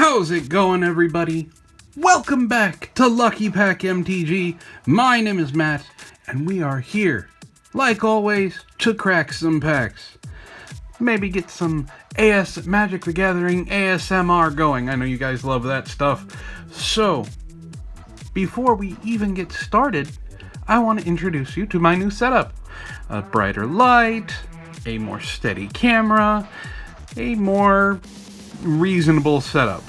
How's it going, everybody? Welcome back to Lucky Pack MTG. My name is Matt, and we are here, like always, to crack some packs. Maybe get some Magic the Gathering ASMR going. I know you guys love that stuff. So, before we even get started, I want to introduce you to my new setup. A brighter light, a more steady camera, a more reasonable setup.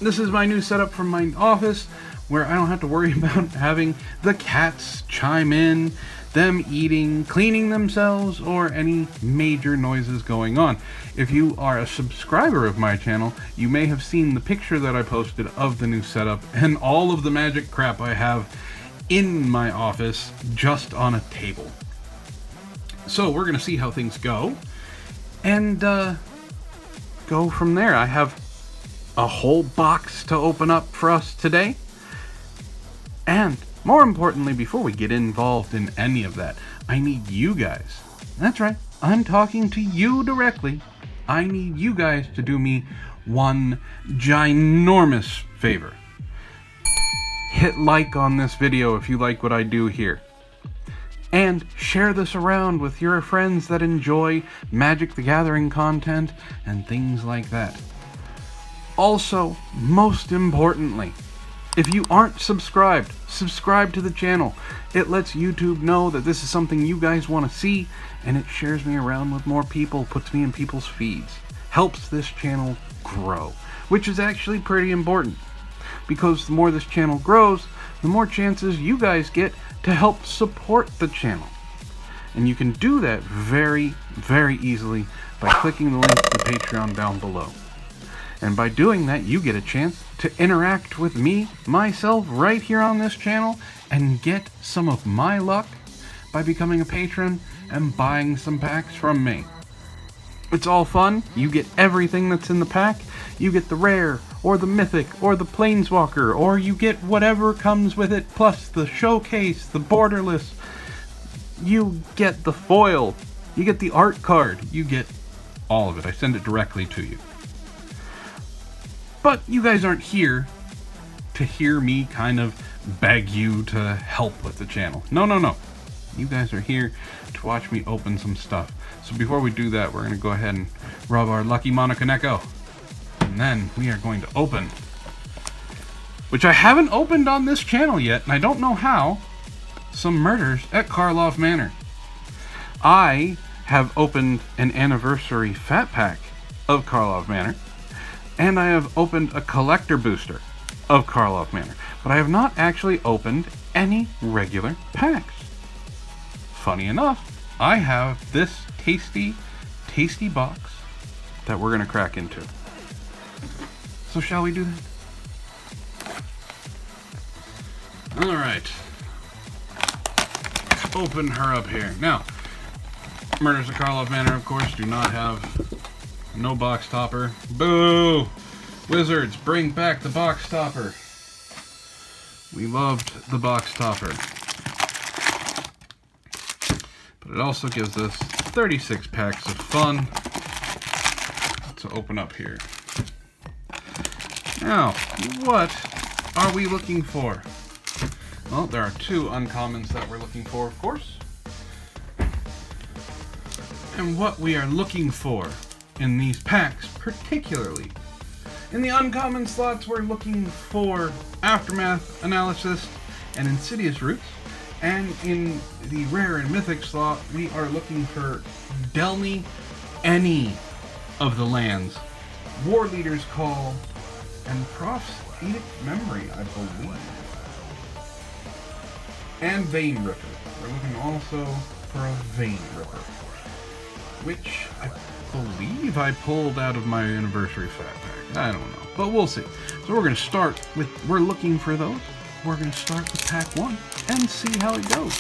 This is my new setup from my office, where I don't have to worry about having the cats chime in, them eating, cleaning themselves, or any major noises going on. If you are a subscriber of my channel, you may have seen the picture that I posted of the new setup and all of the magic crap I have in my office just on a table. So we're going to see how things go and go from there. I have a whole box to open up for us today. And more importantly, before we get involved in any of that, I need you guys. That's right, I'm talking to you directly. I need you guys to do me one ginormous favor. Hit like on this video if you like what I do here. And share this around with your friends that enjoy Magic the Gathering content and things like that. Also, most importantly, if you aren't subscribed, subscribe to the channel. It lets YouTube know that this is something you guys want to see, and it shares me around with more people, puts me in people's feeds. Helps this channel grow, which is actually pretty important. Because the more this channel grows, the more chances you guys get to help support the channel. And you can do that very, very easily by clicking the link to the Patreon down below. And by doing that, you get a chance to interact with me, myself, right here on this channel, and get some of my luck by becoming a patron and buying some packs from me. It's all fun. You get everything that's in the pack. You get the rare, or the mythic, or the planeswalker, or you get whatever comes with it, plus the showcase, the borderless. You get the foil. You get the art card. You get all of it. I send it directly to you. But you guys aren't here to hear me kind of beg you to help with the channel. No. You guys are here to watch me open some stuff. So before we do that, we're going to go ahead and rub our Lucky Monokaneko. And then we are going to open, which I haven't opened on this channel yet, and I don't know how, some Murders at Karlov Manor. I have opened an anniversary fat pack of Karlov Manor, and I have opened a collector booster of Karlov Manor, but I have not actually opened any regular packs. Funny enough, I have this tasty box that we're going to crack into. So shall we do that? Alright. Open her up here. Now, Murders of Karlov Manor, of course, do not have no box topper. Boo! Wizards, bring back the box topper. We loved the box topper. But it also gives us 36 packs of fun to open up here. Now, what are we looking for? Well, there are two uncommons that we're looking for, of course. And what we are looking for in these packs, particularly in the uncommon slots, we're looking for Aftermath, Analysis, and Insidious Roots. And in the rare and mythic slot, we are looking for Delny, any of the lands, War Leader's Call, and Prof's Edict Memory, I believe. And Vein Ripper. We're looking also for a Vein Ripper, which I believe I pulled out of my anniversary fat pack. I don't know, but we'll see. So we're going to start with, we're looking for those. We're going to start with pack 1 and see how it goes.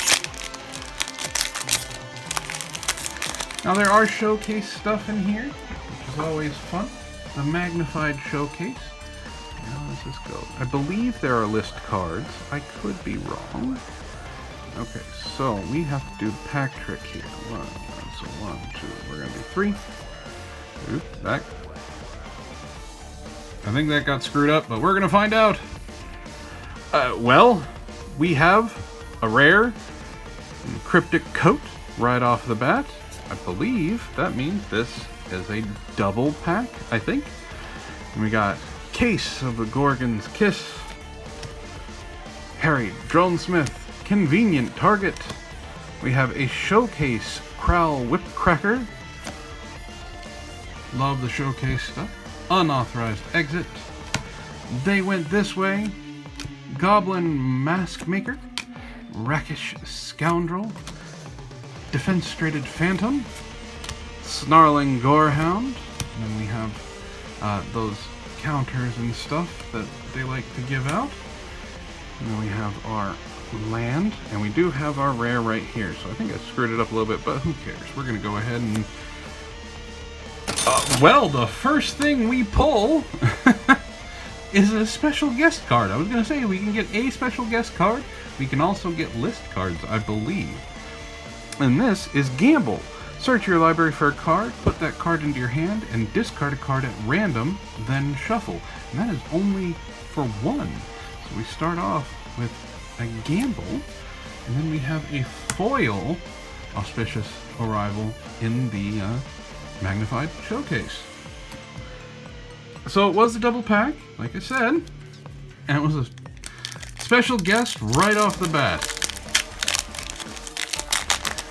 Now there are showcase stuff in here, which is always fun. The magnified showcase. How does this go? I believe there are list cards. I could be wrong. Okay, so we have to do the pack trick here. So 1, 2, we're going to do 3. Oop, back. I think that got screwed up, but we're going to find out. Well, we have a rare cryptic coat right off the bat. I believe that means this is a double pack, I think. And we got Case of the Gorgon's Kiss, Harry Dronesmith, Convenient Target. We have a Showcase Crowl Whip Cracker. Love the Showcase stuff. Unauthorized Exit. They Went This Way. Goblin Mask Maker. Rakish Scoundrel. Defenstrated Phantom. Snarling Gorehound. And then we have those counters and stuff that they like to give out. And then we have our land, and we do have our rare right here. So I think I screwed it up a little bit, but who cares? We're going to go ahead and... well, the first thing we pull is a special guest card. I was going to say we can get a special guest card. We can also get list cards, I believe. And this is Gamble. Search your library for a card, put that card into your hand, and discard a card at random, then shuffle. And that is only for one. So we start off with a Gamble, and then we have a foil Auspicious Arrival in the Magnified Showcase. So it was a double pack, like I said, and it was a special guest right off the bat.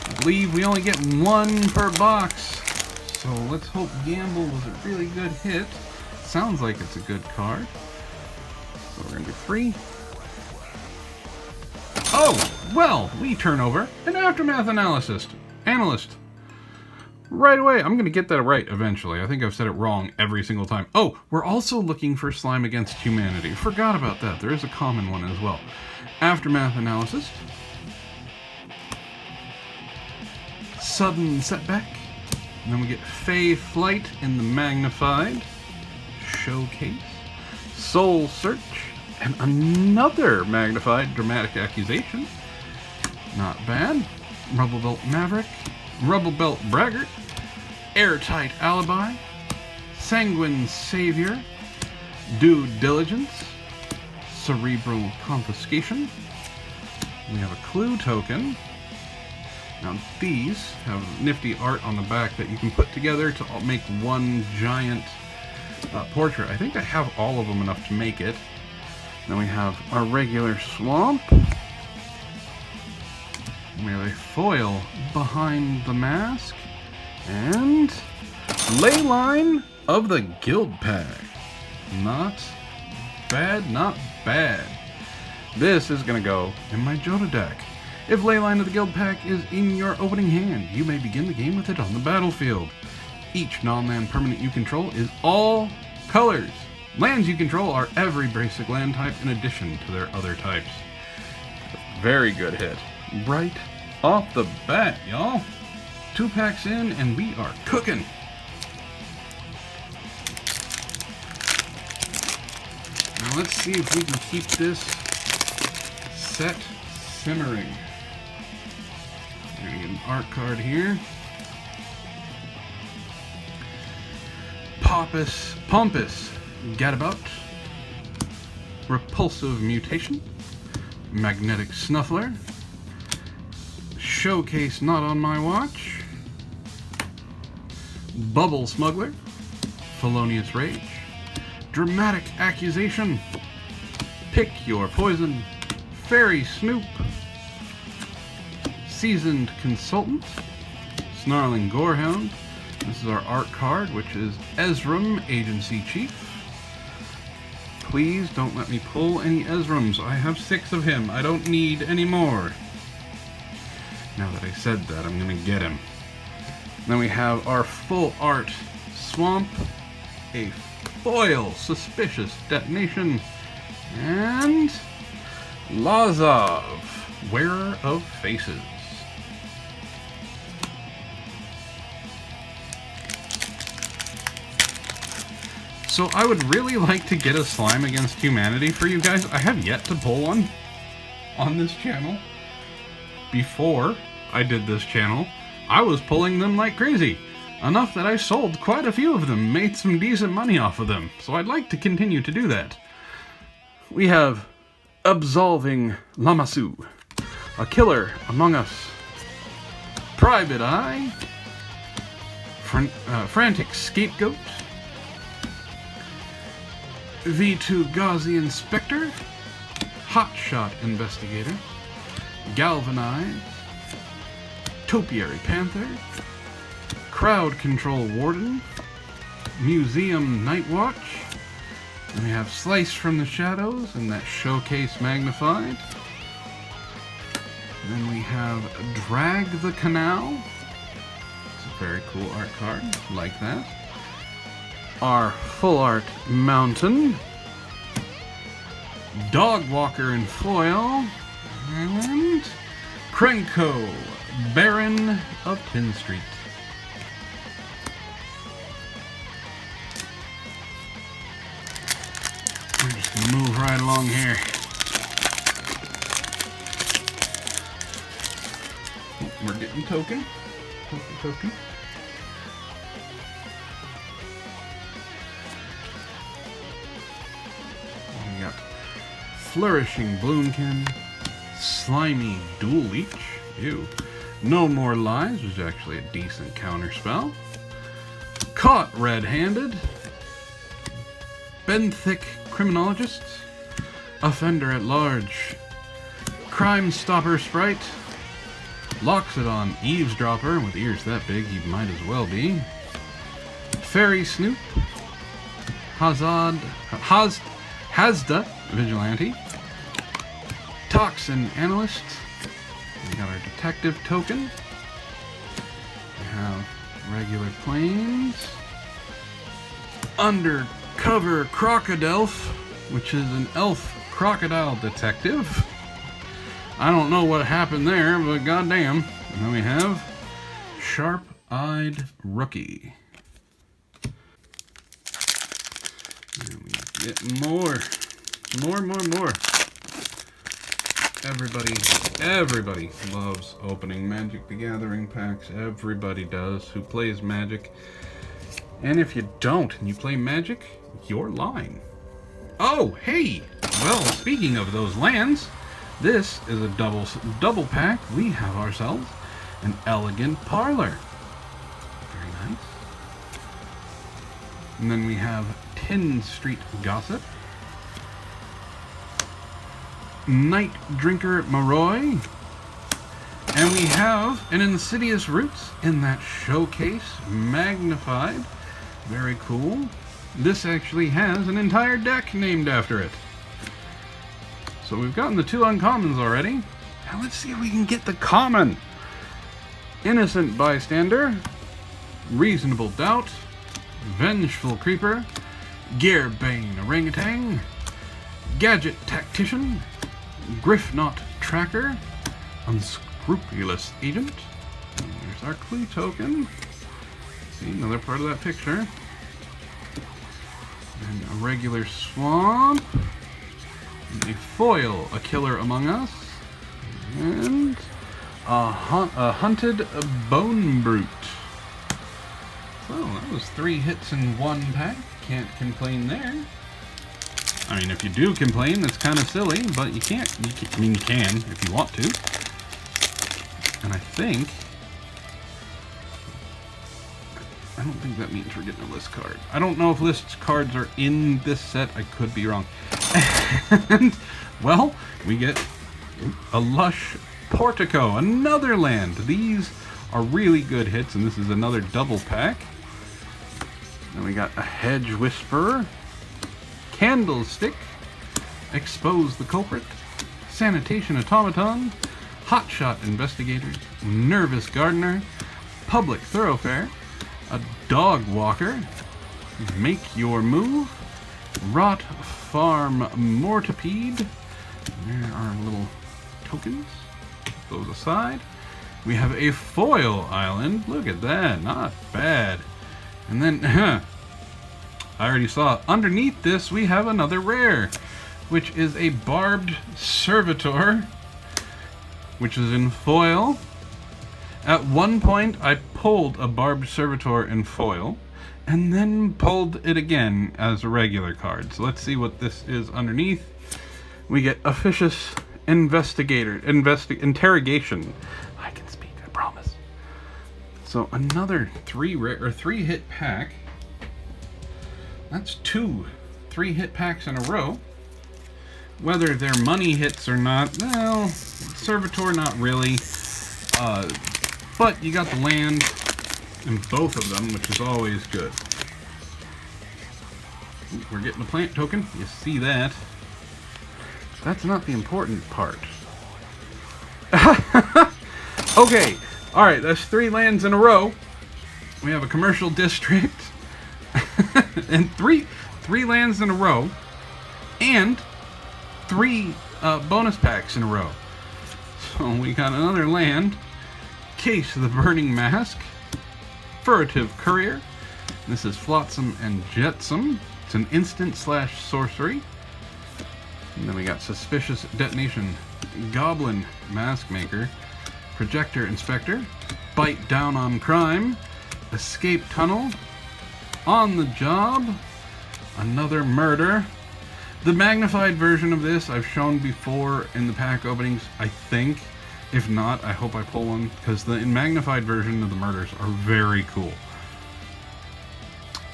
I believe we only get one per box, so let's hope Gamble was a really good hit. Sounds like it's a good card. So we're going to do 3. Oh, well, we turn over an Aftermath Analyst. Right away, I'm going to get that right eventually. I think I've said it wrong every single time. Oh, we're also looking for Slime Against Humanity. Forgot about that. There is a common one as well. Aftermath Analyst. Sudden Setback. And then we get Fey Flight in the Magnified Showcase. Soul Search. And another Magnified Dramatic Accusation. Not bad. Rubble Belt Maverick. Rubble Belt Braggart. Airtight Alibi. Sanguine Savior. Due Diligence. Cerebral Confiscation. We have a Clue Token. Now these have nifty art on the back that you can put together to make one giant portrait. I think I have all of them enough to make it. Then we have our regular Swamp. We have a foil Behind the Mask. And Leyline of the Guild Pack. Not bad, not bad. This is going to go in my Joda deck. If Leyline of the Guild Pack is in your opening hand, you may begin the game with it on the battlefield. Each non-land permanent you control is all colors. Lands you control are every basic land type in addition to their other types. Very good hit. Right off the bat, y'all. 2 packs in and we are cooking. Now let's see if we can keep this set simmering. We're gonna get an art card here. Pompous Gadabout. Repulsive Mutation. Magnetic Snuffler. Showcase Not On My Watch. Bubble Smuggler. Felonious Rage. Dramatic Accusation. Pick Your Poison. Fairy Snoop. Seasoned Consultant. Snarling Gorehound. This is our art card, which is Ezram, Agency Chief. Please don't let me pull any Ezrams. I have 6 of him. I don't need any more. Now that I said that, I'm going to get him. Then we have our full art Swamp, a foil Suspicious Detonation, and Lazov, Wearer of Faces. So I would really like to get a Slime Against Humanity for you guys. I have yet to pull one on this channel. Before I did this channel, I was pulling them like crazy. Enough that I sold quite a few of them, made some decent money off of them, so I'd like to continue to do that. We have Absolving Lamassu, A Killer Among Us, Private Eye, Frantic Scapegoat, V2 Ghazi Inspector, Hotshot Investigator, Galvanize, Topiary Panther, Crowd Control Warden, Museum Night Watch, and we have Slice from the Shadows and that Showcase Magnified. And then we have Drag the Canal. It's a very cool art card, like that. Our Full Art Mountain, Dog Walker in foil, and Krenko, Baron of Tin Street. We're just gonna move right along here. Oh, we're getting token. Token. We got Flourishing Bloomkin, Slimy Dual Leech, ew. No More Lies, which is actually a decent counter spell. Caught Red-Handed, Benthic Criminologist, Offender at Large, Crime Stopper Sprite, Loxodon Eavesdropper, with ears that big he might as well be, Fairy Snoop, Hazda Vigilante, Toxin Analyst. We got our Detective token. We have regular planes, Undercover Crocodelf, which is an elf crocodile detective. I don't know what happened there, but goddamn. And then we have Sharp-Eyed Rookie. And we get more. Everybody loves opening Magic the Gathering packs. Everybody does who plays Magic. And if you don't and you play Magic, you're lying. Oh, hey! Well, speaking of those lands, this is a double pack. We have ourselves an Elegant Parlor. Very nice. And then we have Tin Street Gossip, Night Drinker Moroi, and we have an Insidious Roots in that Showcase Magnified. Very cool. This actually has an entire deck named after it. So we've gotten the 2 uncommons already. Now let's see if we can get the common. Innocent Bystander, Reasonable Doubt, Vengeful Creeper, Gearbane Orangutan, Gadget Tactician, Griffknot Tracker, Unscrupulous Agent. And there's our clue token. See, another part of that picture. And a regular Swamp. And a foil, A Killer Among Us. And a Hunted Bone Brute. So that was 3 hits in 1 pack. Can't complain there. I mean, if you do complain, that's kind of silly, but you can't. I mean, you can if you want to. And I don't think that means we're getting a list card. I don't know if list cards are in this set. I could be wrong. And, well, we get a Lush Portico, another land. These are really good hits, and this is another double pack. Then we got a Hedge Whisperer, Candlestick, Expose the Culprit, Sanitation Automaton, Hotshot Investigators, Nervous Gardener, Public Thoroughfare, a Dog Walker, Make Your Move, Rot Farm Mortipede. There are little tokens. Put those aside. We have a foil island. Look at that. Not bad. And then, I already saw underneath this we have another rare, which is a Barbed Servitor, which is in foil. At one point, I pulled a Barbed Servitor in foil, and then pulled it again as a regular card. So let's see what this is underneath. We get Officious Interrogation. I can speak, I promise. So another three hit pack. That's 2 3-hit packs in a row. Whether they're money hits or not, well, Servitor not really. But you got the land in both of them, which is always good. Ooh, we're getting a plant token. You see that. That's not the important part. Okay. Alright, that's 3 lands in a row. We have a commercial district. And three lands in a row. And 3 bonus packs in a row. So we got another land. Case of the Burning Mask. Furtive Courier. This is Flotsam and Jetsam. It's an instant / sorcery. And then we got Suspicious Detonation. Goblin Mask Maker. Projector Inspector. Bite Down on Crime. Escape Tunnel. On the Job. Another Murder. The magnified version of this I've shown before in the pack openings, I think. If not, I hope I pull one, because the magnified version of the murders are very cool.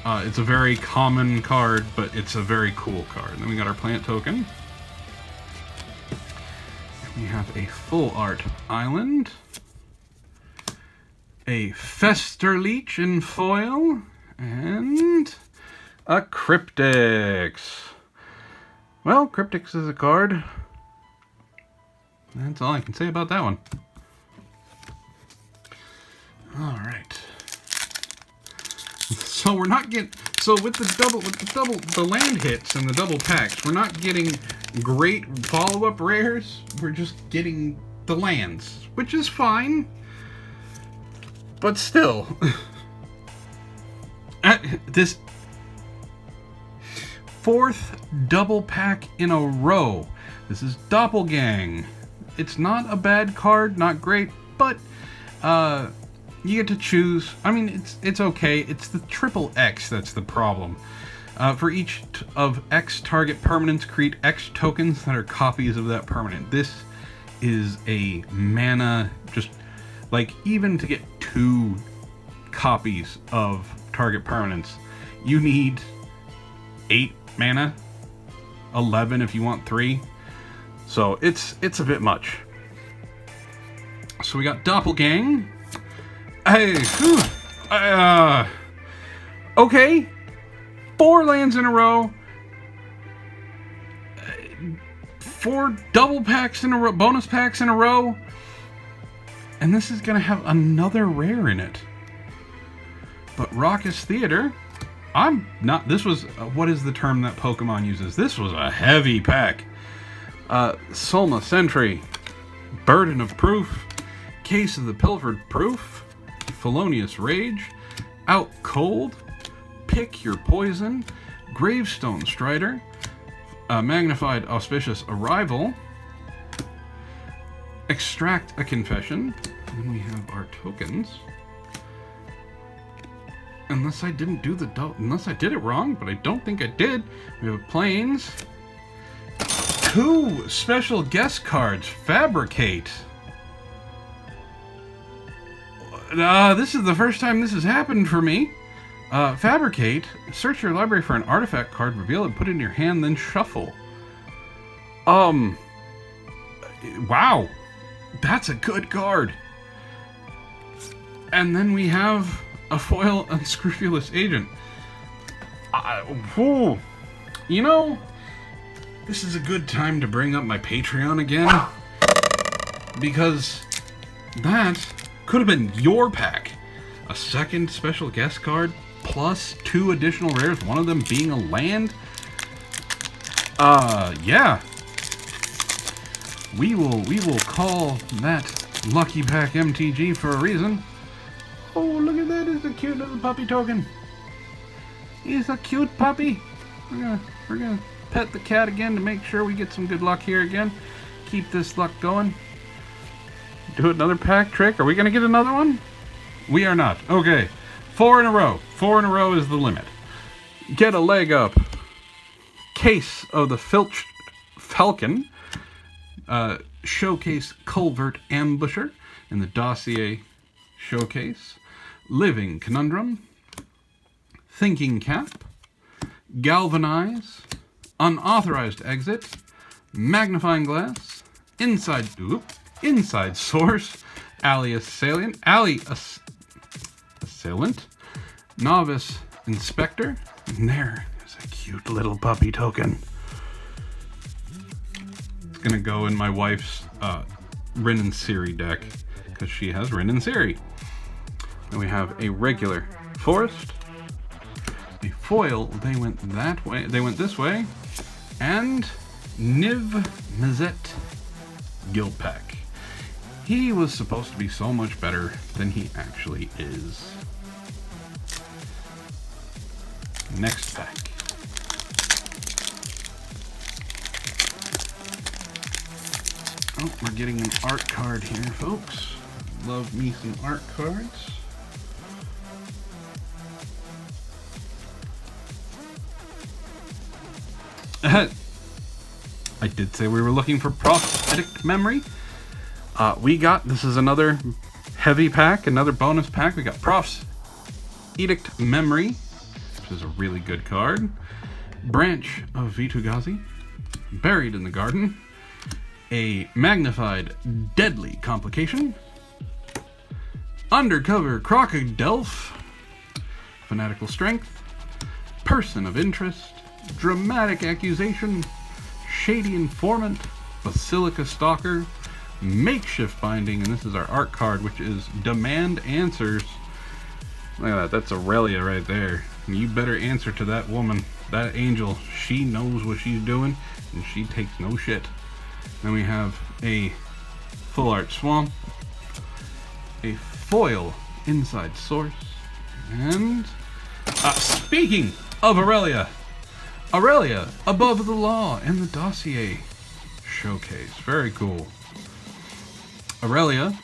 It's a very common card, but it's a very cool card. Then we got our plant token. We have a full art island. A Festerleech in foil. And a Cryptix. Well, Cryptix is a card. That's all I can say about that one. Alright. So we're not getting... So with the land hits and the double packs, we're not getting great follow-up rares. We're just getting the lands, which is fine. But still... this 4th double pack in a row. This is Doppelgang. It's not a bad card, not great, but you get to choose. I mean, it's okay. It's the triple X that's the problem. For each of X target permanents, create X tokens that are copies of that permanent. This is a mana, just like, even to get 2 copies of target permanents, you need 8 mana, 11 if you want 3. So it's a bit much. So we got Doppelgang. Hey, okay, 4 lands in a row, 4 double packs in a row, bonus packs in a row, and this is gonna have another rare in it. But Raucous Theater, I'm not. This was what is the term that Pokemon uses? This was a heavy pack. Solma Sentry, Burden of Proof, Case of the Pilfered Proof, Felonious Rage, Out Cold, Pick Your Poison, Gravestone Strider, Magnified Auspicious Arrival, Extract a Confession, and then we have our tokens. Unless I didn't do unless I did it wrong, but I don't think I did. We have Plains. 2 special guest cards. Fabricate. This is the first time this has happened for me. Fabricate. Search your library for an artifact card, reveal it, put it in your hand, then shuffle. Wow. That's a good card. And then we have a foil Unscrupulous Agent. You know, this is a good time to bring up my Patreon again, because that could have been your pack. A second special guest card, plus 2 additional rares, one of them being a land. Yeah. We will call that Lucky Pack MTG for a reason. Oh, look at that. It's a cute little puppy token. He's a cute puppy. We're gonna pet the cat again to make sure we get some good luck here again. Keep this luck going. do another pack trick? Are we going to get another one? We are not. Okay. 4 in a row. 4 in a row is the limit. Get a leg up. Case of the Filched Falcon. Showcase Culvert Ambusher in the Dossier Showcase. Living Conundrum. Thinking Cap. Galvanize. Unauthorized Exit. Magnifying Glass. Inside Source. Assailant. Novice Inspector. And there is a cute little puppy token. It's gonna go in my wife's Rin and Siri deck, because she has Rin and Siri. Then we have a regular Forest. A foil, they went that way, they went this way. And Niv Mizzet Gilpack. He was supposed to be so much better than he actually is. Next pack. Oh, we're getting an art card here, folks. Love me some art cards. I did say we were looking for prosthetic memory. This is another heavy pack, another bonus pack. We got Prof's Edict Memory, which is a really good card. Branch of Vitu-Ghazi, Buried in the Garden. A Magnified Deadly Complication. Undercover Crocodile. Fanatical Strength. Person of Interest. Dramatic Accusation. Shady Informant. Basilica Stalker. Makeshift Binding, and this is our art card, which is Demand Answers. Look at that, that's Aurelia right there. And you better answer to that woman, that angel. She knows what she's doing, and she takes no shit. Then we have a Full Art Swamp, a foil Inside Source, and speaking of Aurelia, Above the Law in the Dossier Showcase. Very cool. Aurelia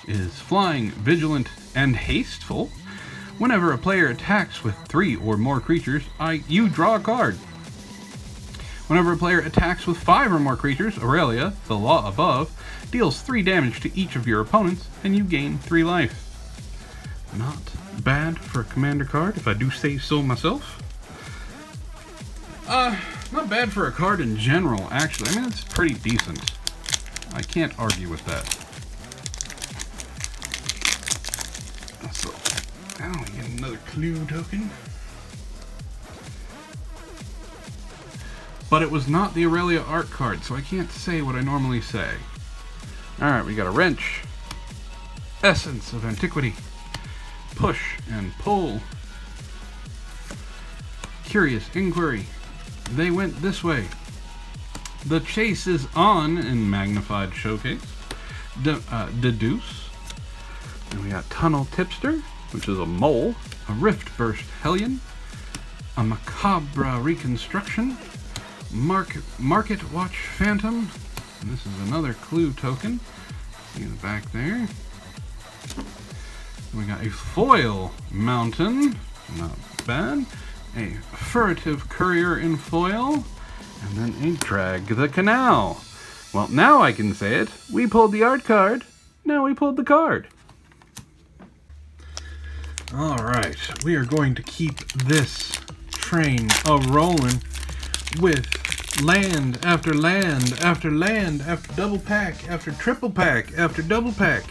is flying, vigilant, and hasteful. Whenever a player attacks with 3 or more creatures, you draw a card. Whenever a player attacks with 5 or more creatures, Aurelia, the law above, deals 3 damage to each of your opponents, and you gain 3 life. Not bad for a commander card, if I do say so myself. Not bad for a card in general, actually. I mean, it's pretty decent. I can't argue with that. So, now we get another clue token. But it was not the Aurelia art card, so I can't say what I normally say. Alright, we got a Wrench. Essence of Antiquity. Push and Pull. Curious Inquiry. They went this way. The Chase is On in Magnified Showcase. Deduce. And we got Tunnel Tipster, which is a mole. A Rift Burst Hellion. A Macabre Reconstruction. Market Watch Phantom. And this is another clue token. See the back there. We got a Foil Mountain. Not bad. A Furtive Courier in foil. And then a Drag the Canal. Well, now I can say it. We pulled the art card. Now we pulled the card. Alright, we are going to keep this train a-rolling with land after land after land after double pack after triple pack after double pack.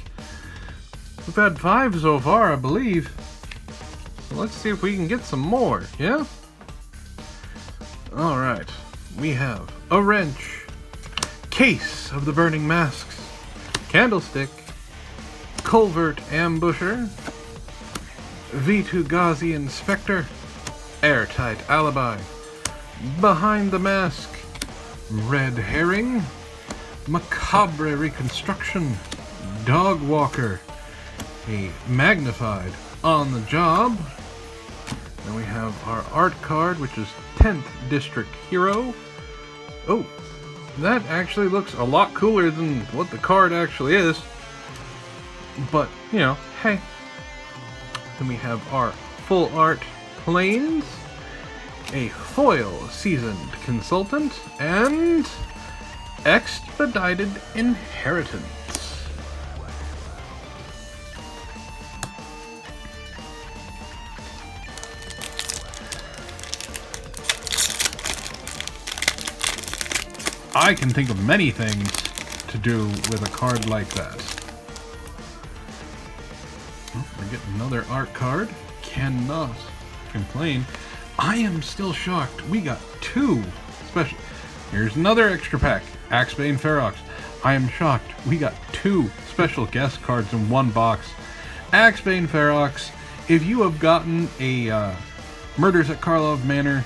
We've had 5 so far, I believe. So let's see if we can get some more, yeah? Alright, we have a Wrench, Case of the Burning Masks, Candlestick, Culvert Ambusher, Vitu-Ghazi Inspector, Airtight Alibi, Behind the Mask, Red Herring, Macabre Reconstruction, Dog Walker, a Magnified On the Job. Then we have our art card, which is 10th District Hero. Oh, that actually looks a lot cooler than what the card actually is. But, you know, hey. Then we have our full art planes, a foil seasoned consultant, and expedited inheritance. I can think of many things to do with a card like that. Oh, we get another art card. Cannot complain. I am still shocked. We got 2 special. Here's another extra pack. Axebane Ferox. I am shocked. We got 2 special guest cards in one box. Axebane Ferox. If you have gotten a Murders at Karlov Manor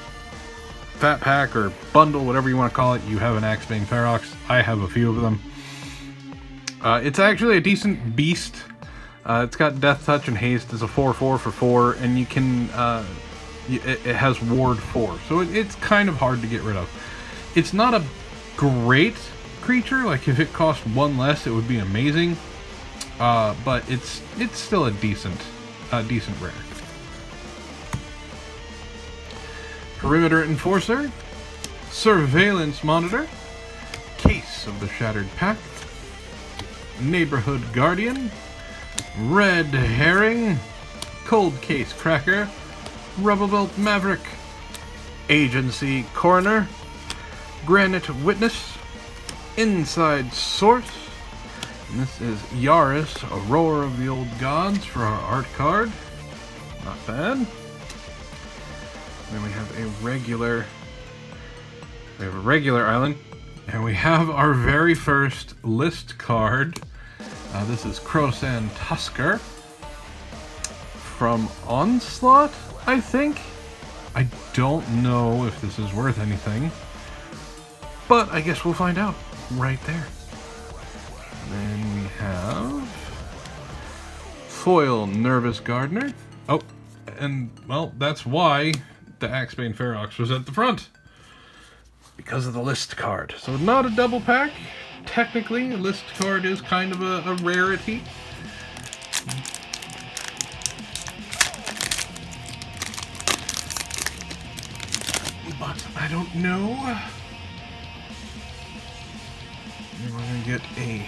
fat pack or bundle, whatever you want to call it, you have an Axebane Ferox. I have a few of them. It's actually a decent beast. It's got Death Touch and Haste as a 4/4 for 4, and you can it has Ward 4, so it's kind of hard to get rid of. It's not a great creature. Like if it cost 1 less, it would be amazing. But it's still a decent rare. Perimeter Enforcer, Surveillance Monitor, Case of the Shattered Pack, Neighborhood Guardian, Red Herring, Cold Case Cracker, Rubblebelt Maverick, Agency Coroner, Granite Witness, Inside Source, and this is Yaris, Roar of the Old Gods for our art card. Not bad. Then we have a regular island, and we have our very first list card. This is Krosan Tusker from Onslaught, I think. I don't know if this is worth anything, but I guess we'll find out right there. And then we have Foil Nervous Gardener. Oh, and well, that's why the Axebane Ferox was at the front, because of the list card. So not a double pack. Technically, a list card is kind of a rarity. But I don't know. And we're going to get a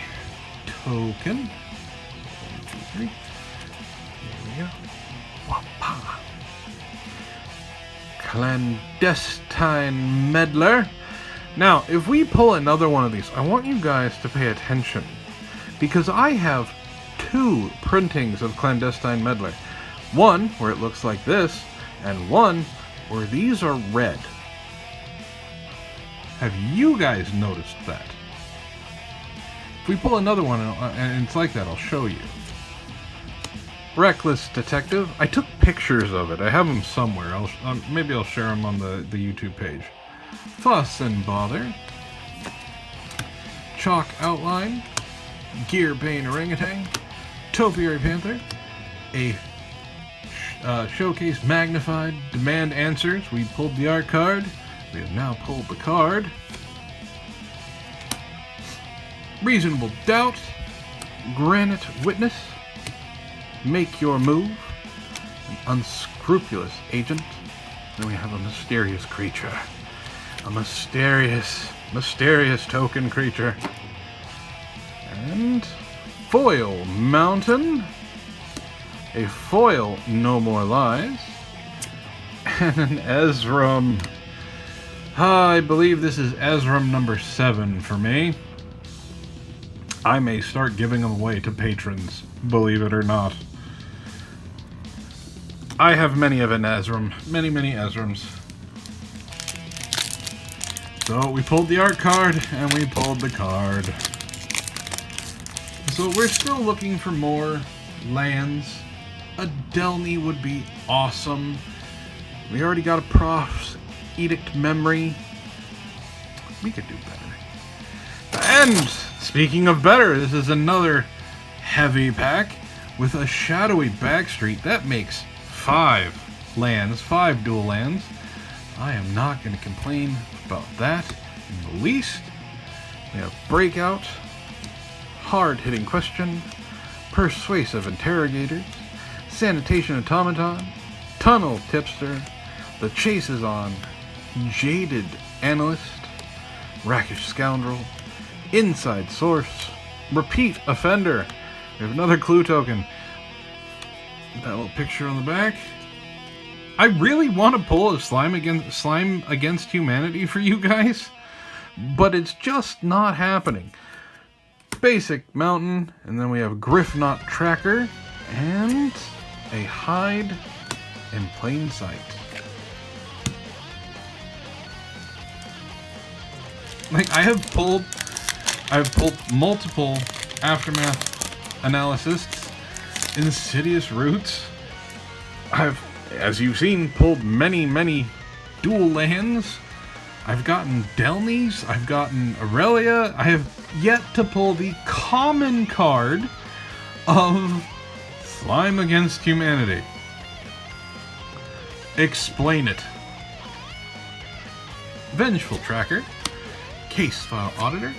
token. 1, 2, 3. Here we go. Wapa. Clandestine Meddler. Now, if we pull another one of these, I want you guys to pay attention, because I have 2 printings of Clandestine Meddler. One where it looks like this, and one where these are red. Have you guys noticed that? If we pull another one and it's like that, I'll show you. Reckless Detective. I took pictures of it. I have them somewhere. Maybe I'll share them on the YouTube page. Fuss and Bother. Chalk Outline. Gear Bane Orangutan. Topiary Panther. A Showcase Magnified. Demand Answers. We pulled the art card. We have now pulled the card. Reasonable Doubt. Granite Witness. Make Your Move, an Unscrupulous Agent. Then we have a Mysterious Creature. A mysterious token creature. And Foil Mountain. A foil No More Lies. And an Ezram. I believe this is Ezram number 7 for me. I may start giving them away to patrons, believe it or not. I have many of an Ezram. Many Ezrams. So we pulled the art card, and we pulled the card. So we're still looking for more lands. A Delny would be awesome. We already got a Prof's Edict Memory. We could do better. And speaking of better, this is another heavy pack with a shadowy backstreet. That makes 5 lands, 5 dual lands. I am not going to complain about that in the least. We have Breakout, Hard Hitting Question, Persuasive Interrogators, Sanitation Automaton, Tunnel Tipster, The Chase is On, Jaded Analyst, Rakish Scoundrel, Inside Source, Repeat Offender. We have another clue token. That little picture on the back. I really want to pull a Slime Against Humanity for you guys, but it's just not happening. Basic Mountain, and then we have Griffknot Tracker, and a Hide in Plain Sight. Like, I've pulled multiple Aftermath analysis, Insidious Roots. I've, as you've seen, pulled many dual lands. I've gotten Delnies, I've gotten Aurelia. I have yet to pull the common card of Slime Against Humanity. Explain it. Vengeful Tracker, Case File Auditor,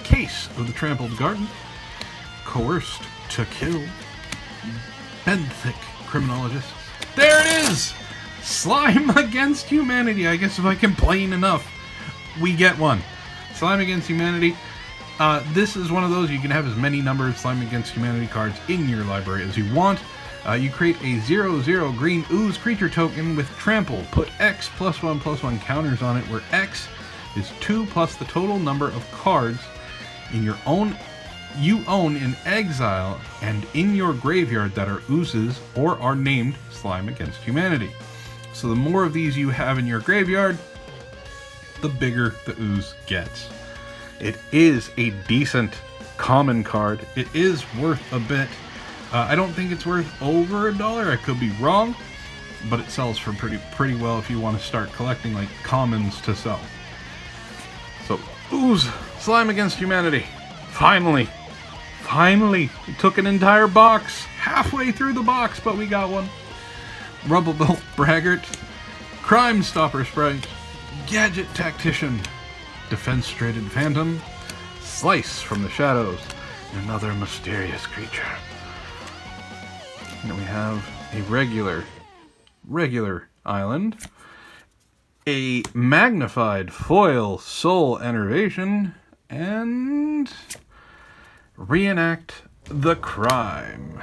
Case of the Trampled Garden, Coerced to Kill, Benthic Criminologist. There it is! Slime Against Humanity. I guess if I complain enough, we get one. Slime Against Humanity. This is one of those you can have as many number of Slime Against Humanity cards in your library as you want. You create a 0/0 green ooze creature token with trample. Put X +1/+1 counters on it, where X is 2 plus the total number of cards in you own in exile and in your graveyard that are oozes or are named Slime Against Humanity. So the more of these you have in your graveyard, the bigger the ooze gets. It is a decent common card. It is worth a bit. I don't think it's worth over $1. I could be wrong, but it sells for pretty well if you want to start collecting like commons to sell. So, ooze, Slime Against Humanity. Finally, it took an entire box, halfway through the box, but we got one. Rubblebelt Braggart, Crime Stopper Sprite, Gadget Tactician, Defense Traded Phantom, Slice from the Shadows, and another mysterious creature. And we have a regular island, a magnified foil Soul Enervation, and Reenact the Crime.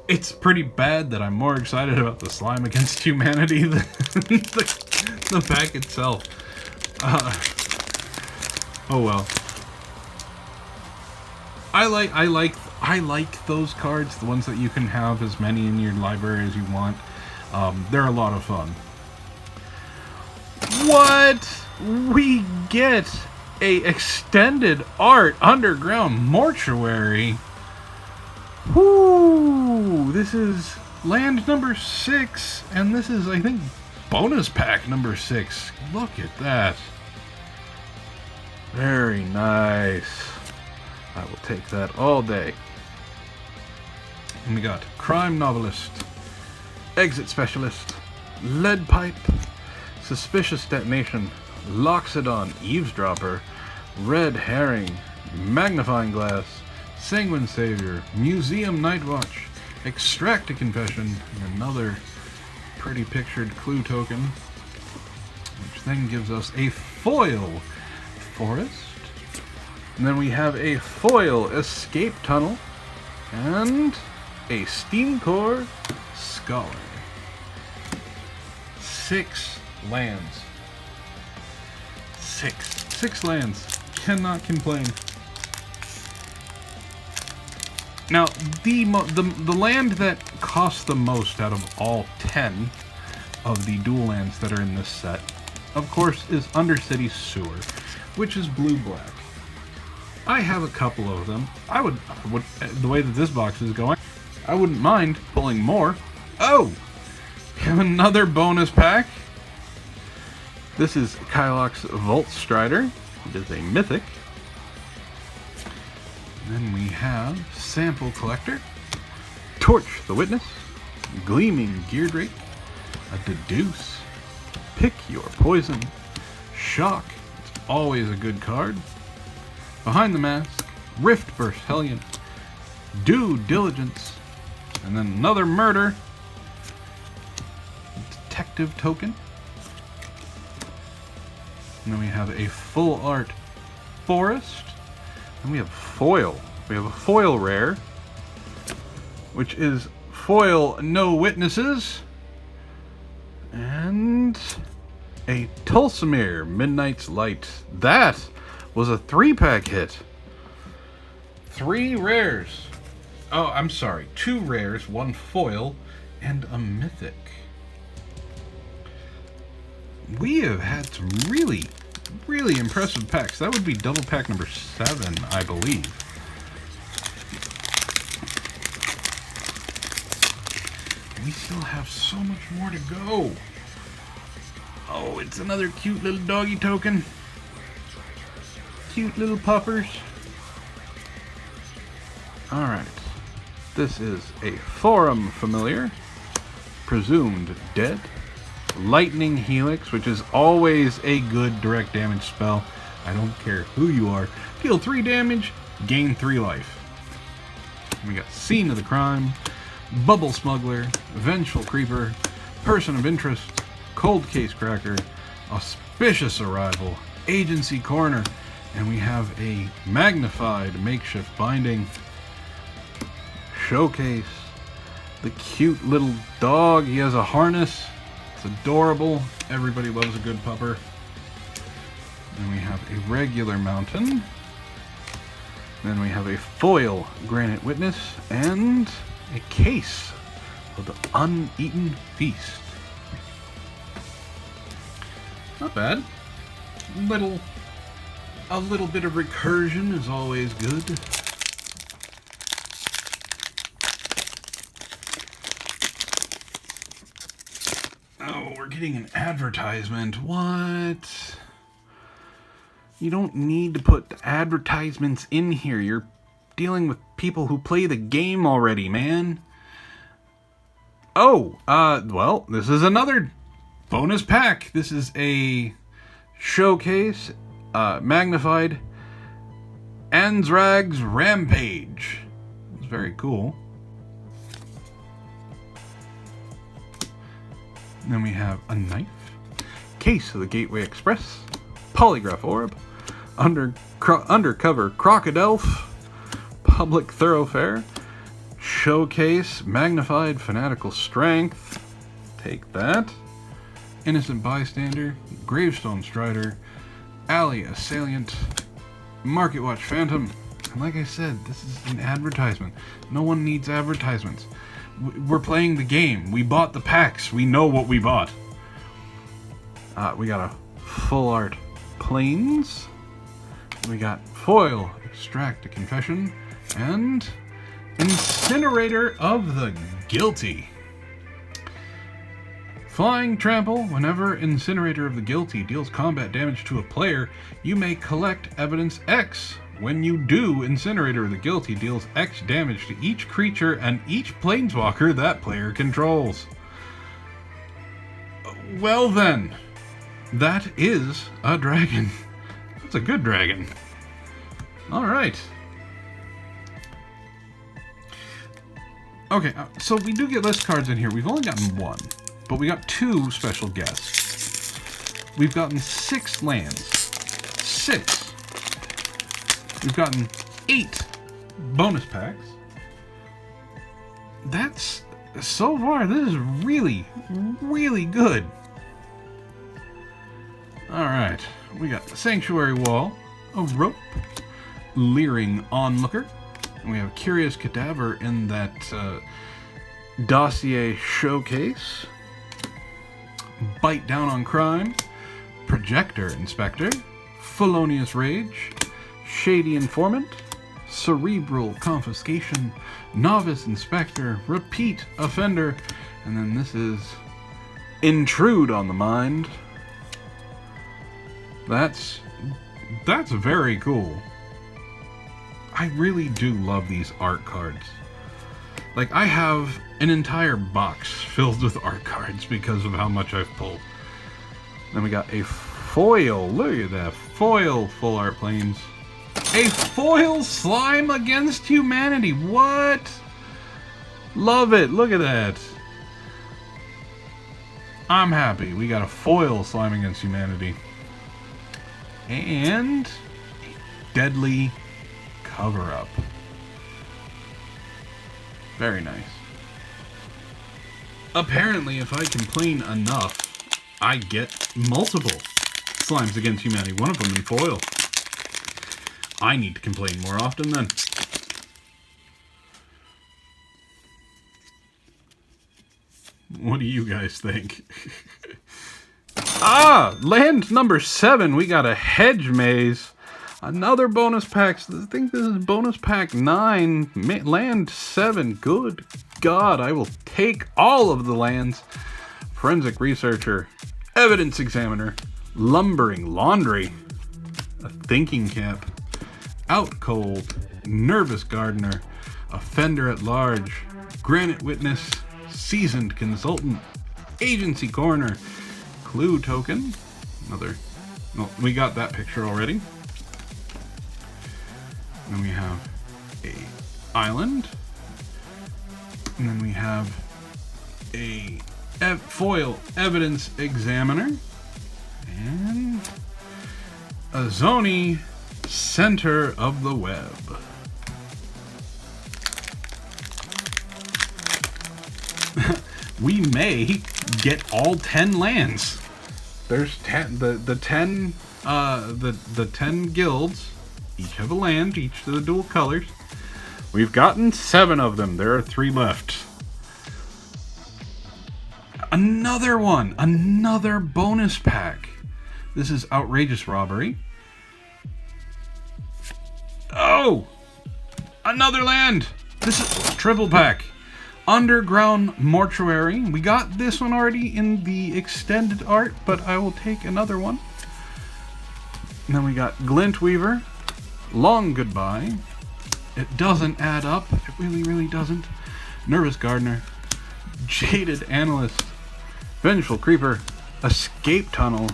It's pretty bad that I'm more excited about the Slime Against Humanity than the pack itself. Oh well. I like those cards, the ones that you can have as many in your library as you want. They're a lot of fun. What? We get a extended art underground mortuary. Whoo! This is land number 6, and this is, I think, bonus pack number 6. Look at that. Very nice. I will take that all day. And we got Crime Novelist, Exit Specialist, Lead Pipe, Suspicious Detonation, Loxodon Eavesdropper, Red Herring, Magnifying Glass, Sanguine Savior, Museum Nightwatch, Extract a Confession, and another pretty pictured clue token, which then gives us a foil Forest. And then we have a foil Escape Tunnel, and a Steam Core Scholar. 6 lands. 6 lands. Cannot complain. Now, the land that costs the most out of all 10 of the dual lands that are in this set, of course, is Undercity Sewer, which is blue-black. I have a couple of them. I would, the way that this box is going, I wouldn't mind pulling more. Oh! We have another bonus pack. This is Kylox Volt Strider. It is a mythic. Then we have Sample Collector, Torch the Witness, Gleaming Geardrake, a Deduce, Pick Your Poison, Shock, it's always a good card, Behind the Mask, Rift Burst Hellion, Due Diligence, and then another Murder, Detective Token, and then we have a full art Forest, and we have foil. We have a foil rare, which is foil No Witnesses, and a Tulsamere Midnight's Light. That was a 3-pack hit. 3 rares. Oh, I'm sorry. 2 rares, 1 foil, and a mythic. We have had some really impressive packs. That would be double pack number 7, I believe. We still have so much more to go. Oh, it's another cute little doggy token. Cute little puppers. Alright. This is a Forum Familiar. Presumed Dead. Lightning Helix, which is always a good direct damage spell. I don't care who you are. Deal 3 damage, gain 3 life. We got Scene of the Crime, Bubble Smuggler, Vengeful Creeper, Person of Interest, Cold Case Cracker, Auspicious Arrival, Agency Corner, and we have a Magnified Makeshift Binding, Showcase, the cute little dog. He has a harness. It's adorable. Everybody loves a good pupper. Then we have a regular mountain. Then we have a foil Granite Witness and a case of the Uneaten Feast. Not bad. A little bit of recursion is always good. Oh, we're getting an advertisement. What? You don't need to put advertisements in here. You're dealing with people who play the game already, man. Oh, well, this is another bonus pack. This is a Showcase, Magnified Anzrag's Rampage. It's very cool. And then we have a knife, case of the Gateway Express, Polygraph Orb, Undercover Crocodile, Public Thoroughfare, Showcase, Magnified Fanatical Strength, take that, Innocent Bystander, Gravestone Strider, Alley Assailant, Market Watch Phantom. And like I said, this is an advertisement. No one needs advertisements. We're playing the game. We bought the packs. We know what we bought. We got a full art Plains. We got foil Extract a Confession and Incinerator of the Guilty. Flying Trample. Whenever Incinerator of the Guilty deals combat damage to a player, you may collect evidence X. When you do, Incinerator of the Guilty deals X damage to each creature and each planeswalker that player controls. Well then, that is a dragon. That's a good dragon. Alright. Okay, so we do get list cards in here. We've only gotten 1, but we got 2 special guests. We've gotten 6 lands. 6. We've gotten 8 bonus packs. That's, so far, this is really good. Alright, we got the Sanctuary Wall, a Rope, Leering Onlooker, and we have Curious Cadaver in that Dossier Showcase, Bite Down on Crime, Projector Inspector, Felonious Rage, Shady Informant, Cerebral Confiscation, Novice Inspector, Repeat Offender, and then this is Intrude on the Mind. That's very cool. I really do love these art cards. Like, I have an entire box filled with art cards because of how much I've pulled. Then we got a foil, look at that, foil full art planes. A foil slime against humanity. What? Love it. Look at that. I'm happy. We got a foil slime against humanity. And a deadly cover-up. Very nice. Apparently, if I complain enough, I get multiple slimes against humanity. One of them in foil. I need to complain more often then. What do you guys think? Land number 7. We got a hedge maze. Another bonus pack. I think this is bonus pack 9. Land 7. Good God, I will take all of the lands. Forensic researcher. Evidence examiner. Lumbering laundry. A thinking cap. Out cold. Nervous gardener. Offender at large. Granite witness. Seasoned consultant. Agency coroner. Clue token. Another. No, we got that picture already. Then we have a island. And then we have a foil evidence examiner. And a Zoni center of the web. We may get all 10 lands. There's 10 the 10 guilds. Each have a land, each to the dual colors. We've gotten 7 of them. There are 3 left. Another one. Another bonus pack. This is outrageous robbery. Oh! Another land. This is triple pack. Underground mortuary. We got this one already in the extended art, but I will take another one. And then we got Glint Weaver. Long goodbye. It doesn't add up. It really, really doesn't. Nervous gardener. Jaded analyst. Vengeful creeper. Escape tunnel.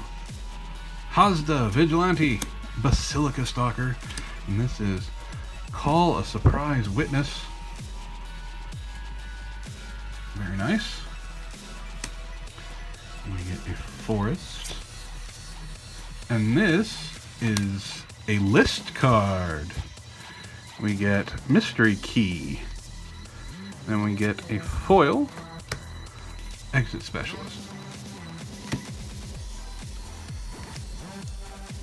Hazda vigilante. Basilica stalker. And this is Call a surprise witness. Very nice. We get a forest. And this is a list card. We get mystery key. Then we get a foil exit specialist.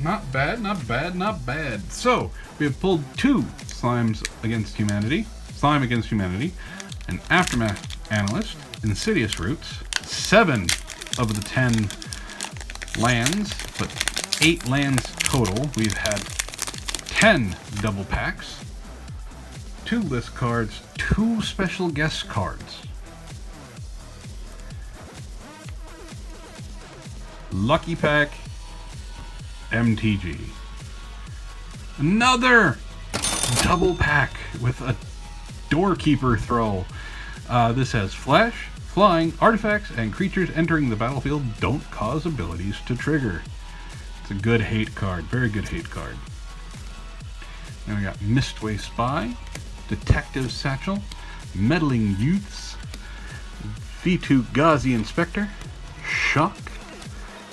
Not bad, not bad, not bad. So, we have pulled 2 slimes against humanity, slime against humanity, an aftermath analyst, insidious roots, 7 of the 10 lands, but 8 lands total. We've had 10 double packs, 2 list cards, 2 special guest cards. Lucky pack MTG. Another double pack with a doorkeeper throw. This has flash, flying, artifacts, and creatures entering the battlefield don't cause abilities to trigger. It's a good hate card. Very good hate card. Then we got Mistway Spy, Detective Satchel, Meddling Youths, V2 Ghazi Inspector, Shock,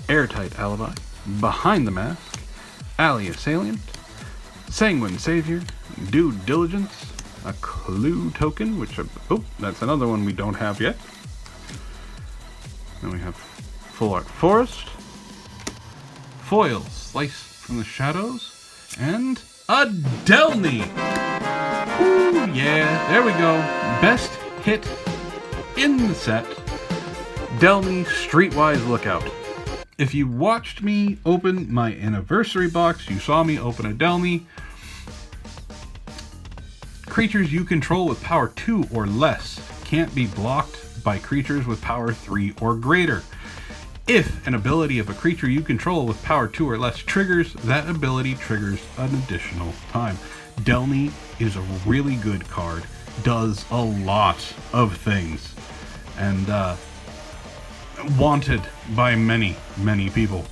Airtight Alibi, Behind the Mask, Alley Assailant, Sanguine Savior, Due Diligence, a Clue token, which, that's another one we don't have yet. Then we have Full Art Forest, Foil Slice from the Shadows, and a Delny! Ooh, yeah, there we go. Best hit in the set. Delny Streetwise Lookout. If you watched me open my anniversary box, you saw me open a Delny. Creatures you control with power 2 or less can't be blocked by creatures with power 3 or greater. If an ability of a creature you control with power 2 or less triggers, that ability triggers an additional time. Delny is a really good card, does a lot of things, and wanted by many, many people.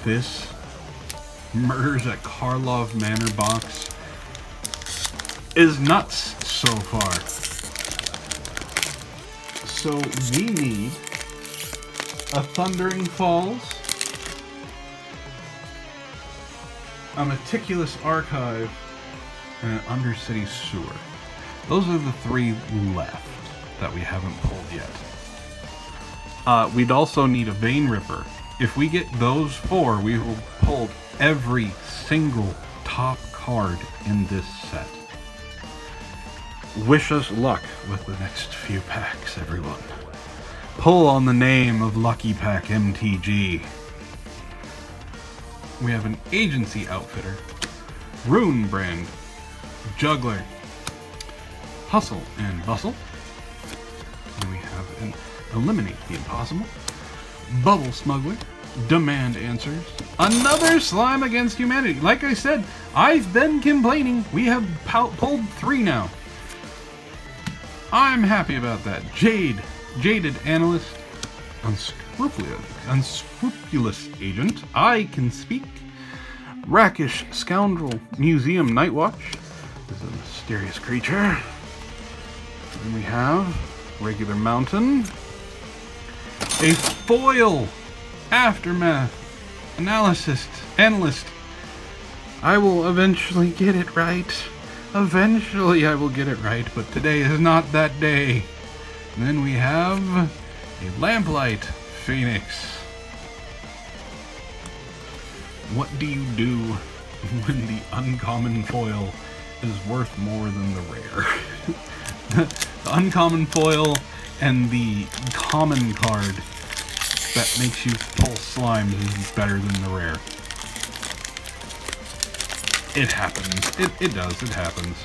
This Murders at Karlov Manor box is nuts so far. So we need a Thundering Falls, a Meticulous Archive, and an Undercity Sewer. Those are the three left that we haven't pulled yet. We'd also need a Vein Ripper. If we get those four, we will pull every single top card in this set. Wish us luck with the next few packs, everyone. Pull on the name of Lucky Pack MTG. We have an Agency Outfitter, Rune Brand, Juggler, Hustle and Bustle. And we have an Eliminate the Impossible, Bubble Smuggler, Demand Answers, another Slime Against Humanity. Like I said, I've been complaining. We have pulled 3 now. I'm happy about that. Jaded Analyst, Unscrupulous Agent, I Can Speak, Rakish Scoundrel, Museum Nightwatch. This is a mysterious creature. Then we have Regular Mountain, a Foil Aftermath Analyst. I will eventually get it right. Eventually I will get it right, but today is not that day. And then we have a Lamplight Phoenix. What do you do when the uncommon foil is worth more than the rare? The uncommon foil and the common card that makes you pull slimes is better than the rare. It happens. It does. It happens.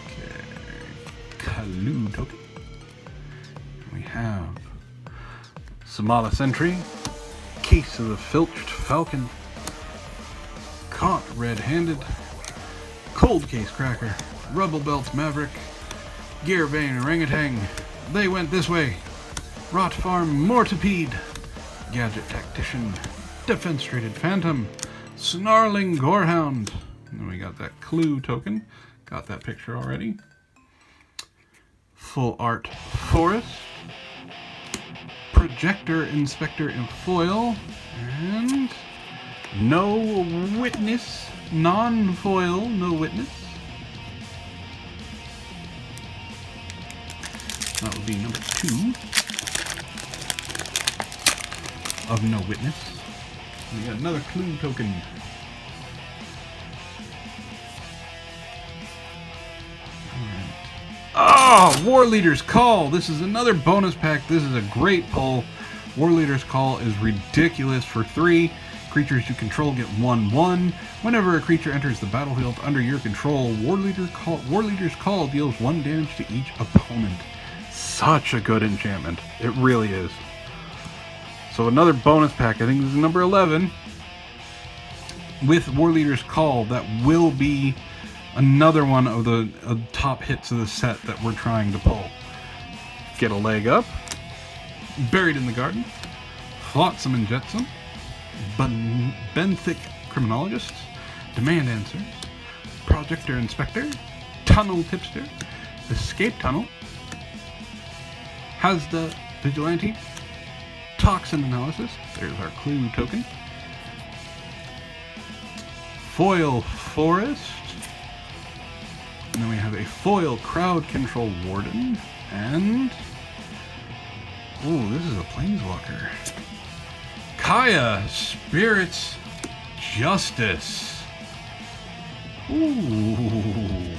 Okay. Kalu token. We have Samala Sentry, Case of the Filched Falcon, Caught Red-Handed, Cold Case Cracker, Rubble Belt Maverick, Gear Vein Orangutan, They Went This Way, Rot Farm Mortipede, Gadget Tactician, Defense Traded Phantom, Snarling Gorehound. And then we got that Clue token. Got that picture already. Full Art Forest, Projector Inspector in foil, and No Witness, non-foil, No Witness. That would be number 2 of No Witness. We got another Clue token. Oh, War Leader's Call. This is another bonus pack. This is a great pull. War Leader's Call is ridiculous. For 3 creatures you control get 1/1. Whenever a creature enters the battlefield under your control, War Leader's Call deals 1 damage to each opponent. Such a good enchantment. It really is. So another bonus pack. I think this is number 11. With War Leader's Call, that will be another one of the top hits of the set that we're trying to pull. Get a Leg Up, Buried in the Garden, Flotsam and Jetsam, Benthic Criminologist, Demand Answers, Projector Inspector, Tunnel Tipster, Escape Tunnel, Hazda Vigilante, Toxin Analysis, there's our Clue token, Foil Forest, and then we have a Foil Crowd Control Warden, and ooh, this is a Planeswalker. Kaya, Spirit's Justice. Ooh.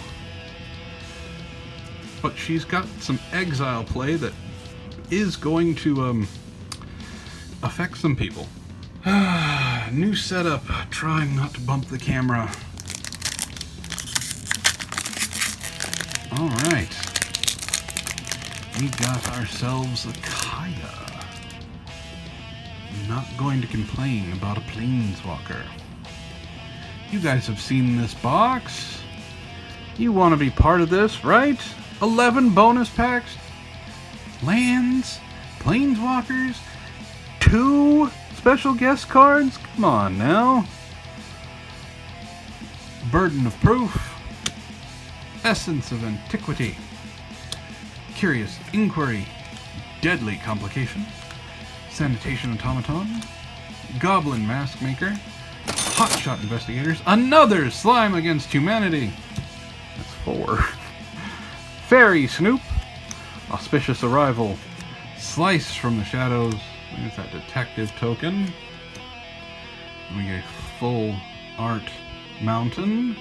But she's got some exile play that is going to affect some people. New setup. Trying not to bump the camera. Alright. We got ourselves a Kaya. Not going to complain about a Planeswalker. You guys have seen this box. You want to be part of this, right? 11 bonus packs, lands, Planeswalkers, 2 special guest cards? Come on now. Burden of Proof. Essence of Antiquity. Curious Inquiry. Deadly Complication. Sanitation Automaton. Goblin Mask Maker. Hotshot Investigators. Another Slime Against Humanity. That's 4. Fairy Snoop. Auspicious Arrival. Slice from the Shadows. There's that detective token. We get a full art mountain.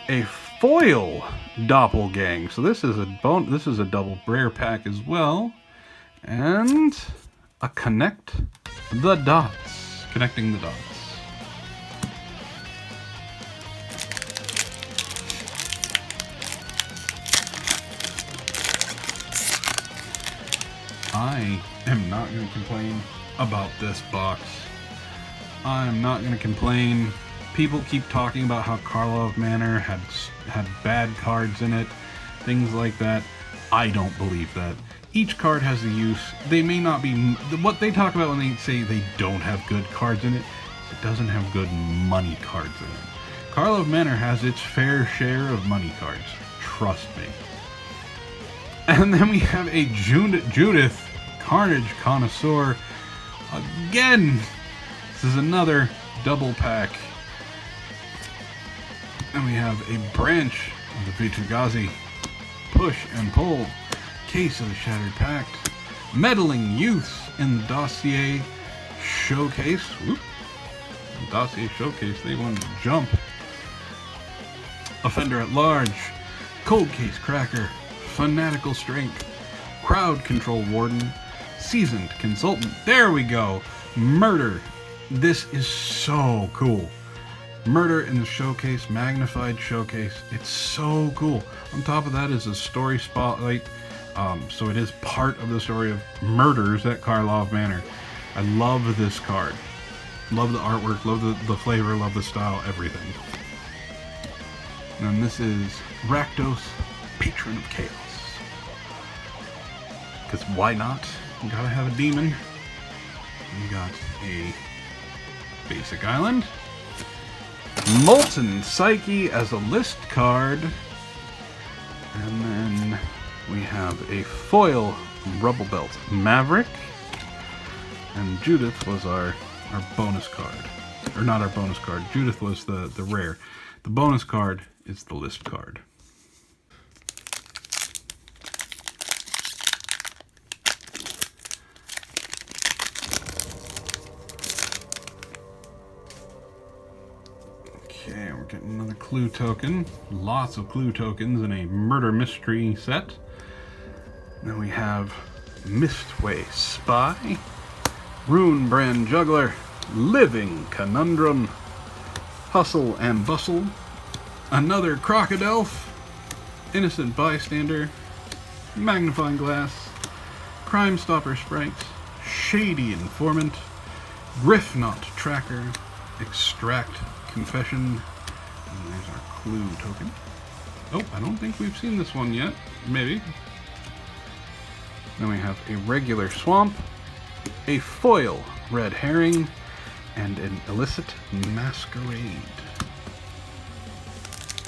A foil doppelgang. So this is a double rare pack as well. And a connect the dots. Connecting the dots. I am not going to complain about this box. I'm not going to complain. People keep talking about how Karlov Manor had bad cards in it, things like that. I don't believe that. Each card has a use. They may not be... What they talk about when they say they don't have good cards in it, is it doesn't have good money cards in it. Karlov Manor has its fair share of money cards. Trust me. And then we have a Judith Carnage Connoisseur. Again, this is another double pack. And we have a branch of the Vitrugazi. Push and Pull. Case of the Shattered Pact. Meddling Youths in the Dossier Showcase. Whoop. Dossier Showcase, they wanted to jump. Offender at Large. Cold Case Cracker. Fanatical Strength. Crowd Control Warden. Seasoned Consultant. There we go. Murder. This is so cool. Murder in the Showcase. Magnified Showcase. It's so cool. On top of that is a story spotlight. So it is part of the story of murders at Karlov Manor. I love this card. Love the artwork. Love the flavor. Love the style. Everything. And this is Rakdos, Patron of Chaos. Because why not? You gotta have a demon. We got a basic island. Molten Psyche as a list card. And then we have a foil Rubble Belt Maverick. And Judith was our bonus card. Or not our bonus card. Judith was the rare. The bonus card is the list card. Okay, we're getting another clue token. Lots of clue tokens in a murder mystery set. Then we have Mistway Spy, Runebrand Juggler, Living Conundrum, Hustle and Bustle, another Crocodile, Innocent Bystander, Magnifying Glass, Crime Stopper Sprites, Shady Informant, Griffknot Tracker, Extract Confession, and there's our clue token. Oh, I don't think we've seen this one yet. Maybe. Then we have a regular Swamp, a foil Red Herring, and an illicit Masquerade.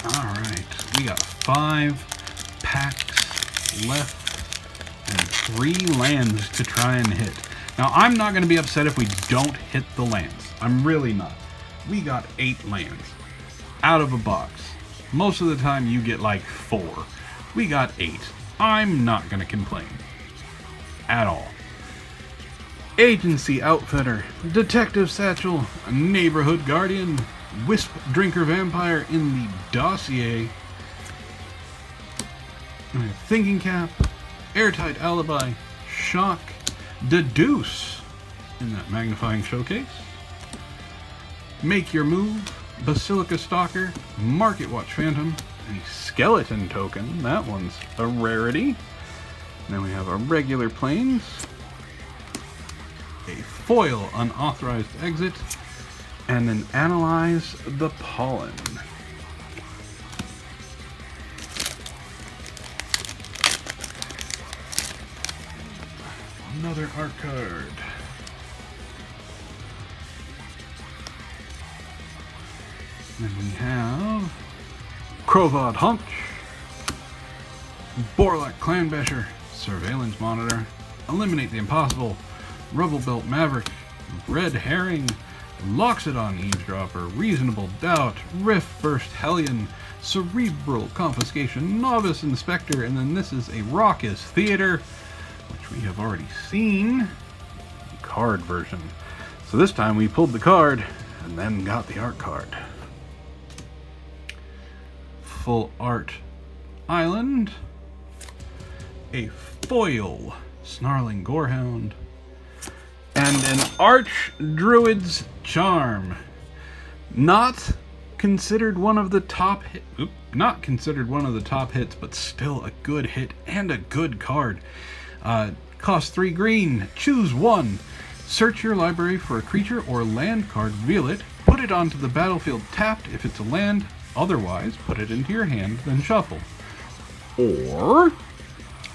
Alright, we got 5 packs left and 3 lands to try and hit. Now, I'm not going to be upset if we don't hit the lands. I'm really not. We got 8 lands out of a box. Most of the time you get like 4. We got 8. I'm not going to complain at all. Agency Outfitter, Detective Satchel, Neighborhood Guardian, Wisp Drinker Vampire in the Dossier, Thinking Cap, Airtight Alibi, Shock, Deduce in that Magnifying Showcase, Make Your Move, Basilica Stalker, Market Watch Phantom, a Skeleton Token, that one's a rarity. Then we have our regular planes, a foil Unauthorized Exit, and an Analyze the Pollen. Another art card. Then we have Krovod Hunch, Borlak Clanbesher, Surveillance Monitor, Eliminate the Impossible, Rubble Belt Maverick, Red Herring, Loxodon Eavesdropper, Reasonable Doubt, Rift Burst Hellion, Cerebral Confiscation, Novice Inspector, and then this is a Raucous Theater, which we have already seen, card version. So this time we pulled the card and then got the art card. Full Art Island, a foil Snarling Gorehound, and an Arch Druid's Charm. Not considered one of the top not considered one of the top hits, but still a good hit and a good card. Cost 3 green. Choose one. Search your library for a creature or land card, reveal it, put it onto the battlefield tapped if it's a land, otherwise put it into your hand, then shuffle. Or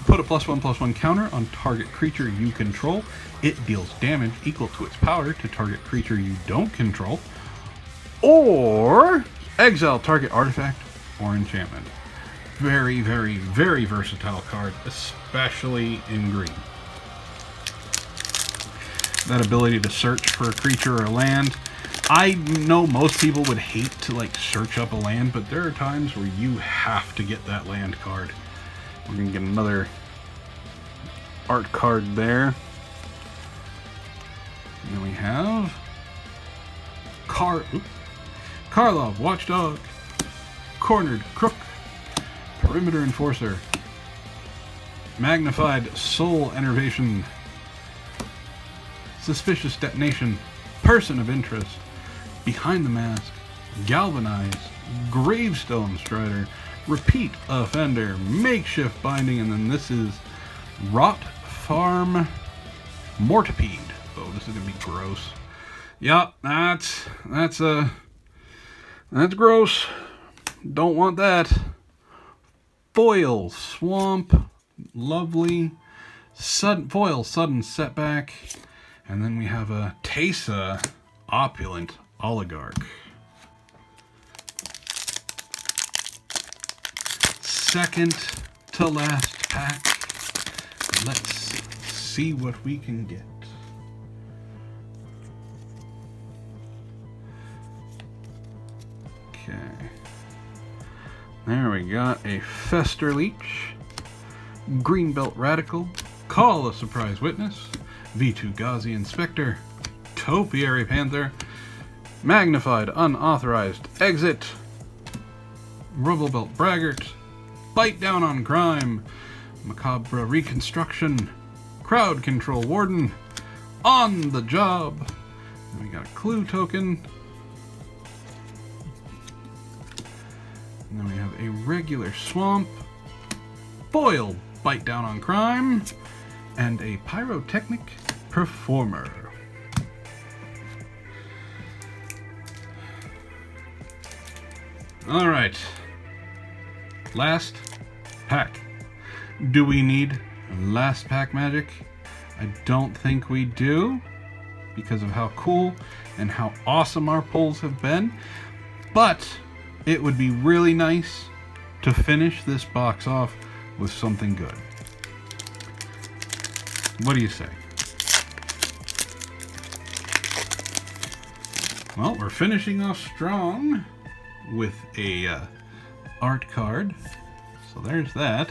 put a +1/+1 counter on target creature you control. It deals damage equal to its power to target creature you don't control. Or exile target artifact or enchantment. Very, very, very versatile card, especially in green. That ability to search for a creature or a land. I know most people would hate to like search up a land, but there are times where you have to get that land card. We're going to get another art card there. And then we have Karlov Watchdog, Cornered Crook, Perimeter Enforcer, Magnified Soul Enervation, Suspicious Detonation, Person of Interest, Behind the Mask, Galvanize, Gravestone Strider, Repeat Offender, Makeshift Binding, and then this is Rot Farm Mortipede. Oh, this is gonna be gross. Yep, that's gross. Don't want that. Foil Swamp, lovely. Foil Sudden Setback, and then we have a Teysa Opulent Oligarch. Second to last pack. Let's see what we can get. Okay. There we got a Fester Leech, Greenbelt Radical, Call a Surprise Witness, V2 Ghazi Inspector, Topiary Panther, Magnified Unauthorized Exit, Rubblebelt Braggart, Bite Down on Crime, Macabre Reconstruction, Crowd Control Warden, On the Job, and we got a Clue Token, and then we have a regular Swamp, Foil Bite Down on Crime, and a Pyrotechnic Performer. Alright, last pack. Do we need last pack magic? I don't think we do, because of how cool and how awesome our pulls have been, but it would be really nice to finish this box off with something good. What do you say? Well, we're finishing off strong with a art card. So there's that.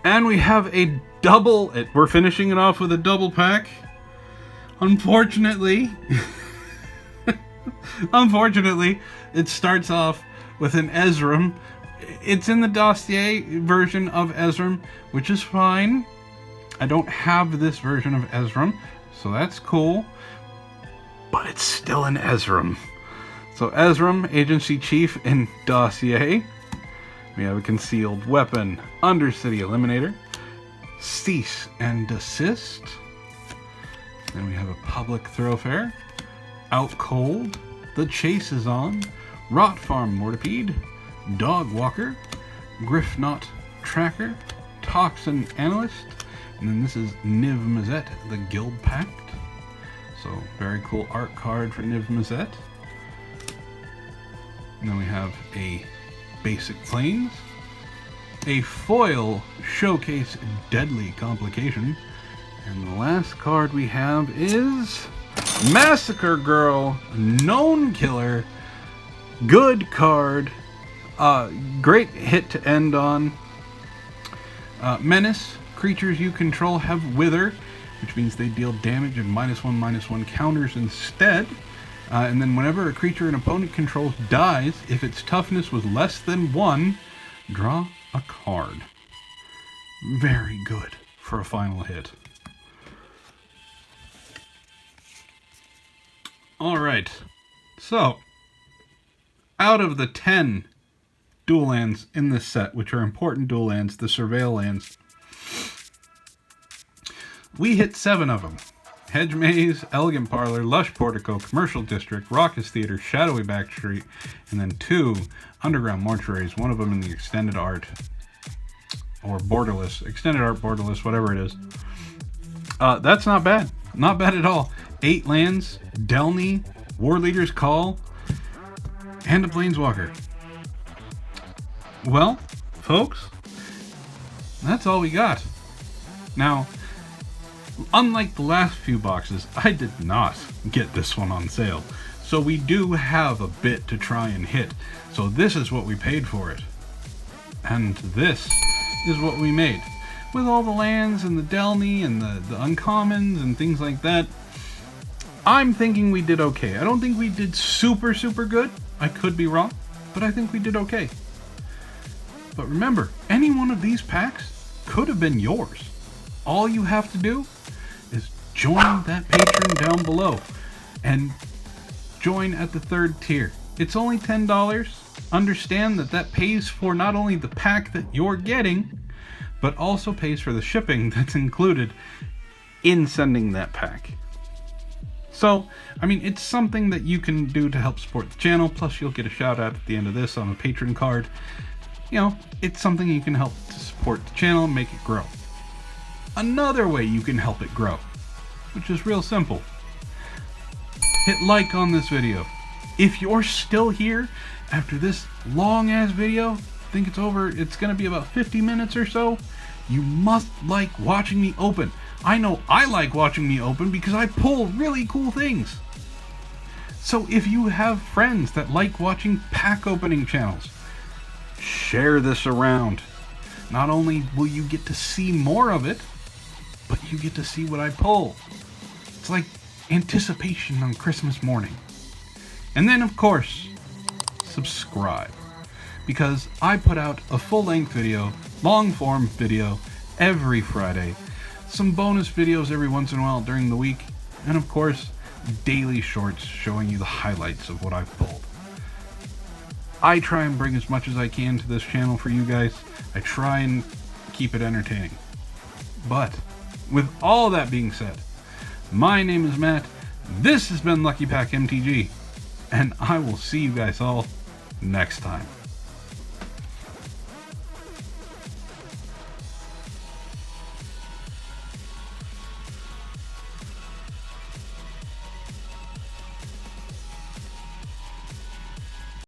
And we have a double. We're finishing it off with a double pack. Unfortunately, it starts off with an Ezram. It's in the dossier version of Ezram, which is fine. I don't have this version of Ezram, so that's cool. But it's still an Ezram. So Ezram, Agency Chief in Dossier. We have a Concealed Weapon, Undercity Eliminator, Cease and Desist. Then we have a Public Thoroughfare, Out Cold, The Chase is On, Rot Farm Mortipede, Dog Walker, Griffknot Tracker, Toxin Analyst, and then this is Niv Mizzet, the Guild Pact. So very cool art card for Niv Mizzet. And then we have a basic plains, a foil showcase deadly complication, and the last card we have is Massacre Girl, known killer, good card, great hit to end on. Menace, creatures you control have Wither, which means they deal damage and -1/-1 counters instead. And then whenever a creature an opponent controls dies, if its toughness was less than 1, draw a card. Very good for a final hit. Alright, so out of the 10 dual lands in this set, which are important dual lands, the Surveil lands, we hit 7 of them. Hedge Maze, Elegant Parlor, Lush Portico, Commercial District, Raucous Theater, Shadowy Backstreet, and then 2 Underground Mortuaries, one of them in the Extended Art, or Borderless, Extended Art Borderless, whatever it is. That's not bad. Not bad at all. 8 lands, Delny, War Leader's Call, and a Planeswalker. Well, folks, that's all we got. Now, unlike the last few boxes, I did not get this one on sale. So we do have a bit to try and hit. So this is what we paid for it. And this is what we made. With all the lands and the Delny and the uncommons and things like that, I'm thinking we did okay. I don't think we did super good. I could be wrong, but I think we did okay. But remember, any one of these packs could have been yours. All you have to do is join that patron down below and join at the 3rd tier. It's only $10. Understand that that pays for not only the pack that you're getting, but also pays for the shipping that's included in sending that pack. So, I mean, it's something that you can do to help support the channel, plus you'll get a shout out at the end of this on a patron card. You know, it's something you can help to support the channel and make it grow. Another way you can help it grow, which is real simple. Hit like on this video. If you're still here after this long ass video, think it's over, it's gonna be about 50 minutes or so, you must like watching me open. I know I like watching me open because I pull really cool things. So if you have friends that like watching pack opening channels, share this around. Not only will you get to see more of it, but you get to see what I pull. It's like anticipation on Christmas morning. And then, of course, subscribe. Because I put out a full-length video, long-form video, every Friday. Some bonus videos every once in a while during the week. And, of course, daily shorts showing you the highlights of what I've pulled. I try and bring as much as I can to this channel for you guys. I try and keep it entertaining. But with all that being said, my name is Matt, this has been Lucky Pack MTG, and I will see you guys all next time.